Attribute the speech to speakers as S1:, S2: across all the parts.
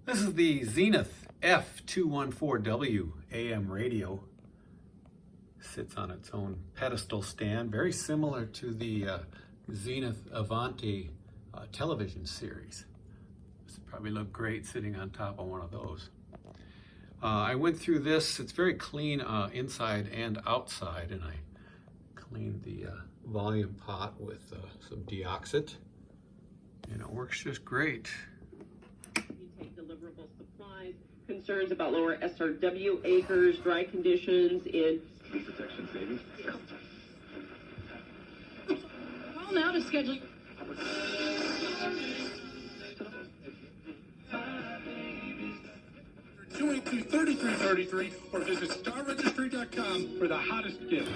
S1: This is the Zenith F-214W AM radio. Sits on its own pedestal stand, very similar to the Zenith Avanti television series. This would probably look great sitting on top of one of those. I went through this. It's very clean inside and outside, and I cleaned the volume pot with some deoxit, and it works just great.
S2: Deliverable supplies, concerns about lower SRW acres, dry conditions in
S3: protection savings.
S2: Well, now to schedule.
S3: $282-3333 or visit starregistry.com for the hottest gift.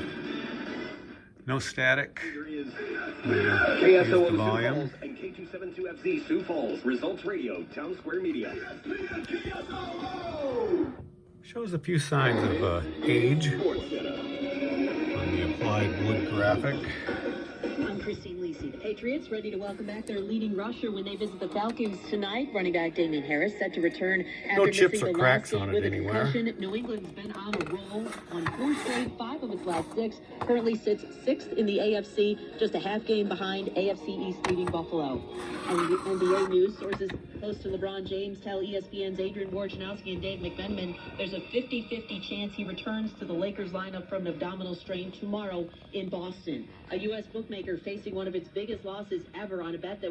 S1: No static. Here's
S4: KSO
S1: the volume.
S4: and K272FZ Sioux Falls, Results Radio, Town Square Media.
S1: Shows a few signs of age on the applied wood graphic.
S5: I'm Christine Lisi. The Patriots ready to welcome back their leading rusher when they visit the Falcons tonight. Running back Damian Harris set to return after
S1: chips
S5: missing
S1: or
S5: the
S1: cracks
S5: last
S1: on
S5: game
S1: it
S5: with a
S1: anywhere.
S5: concussion. New England's been on a roll, won 4 straight, 5 of its last 6. Currently sits 6th in the AFC, just a half game behind AFC East leading Buffalo. And the NBA news sources close to LeBron James tell ESPN's Adrian Wojnarowski and Dave McMenamin there's a 50-50 chance he returns to the Lakers lineup from an abdominal strain tomorrow in Boston. A U.S. bookmaker facing one of its biggest losses ever on a bet that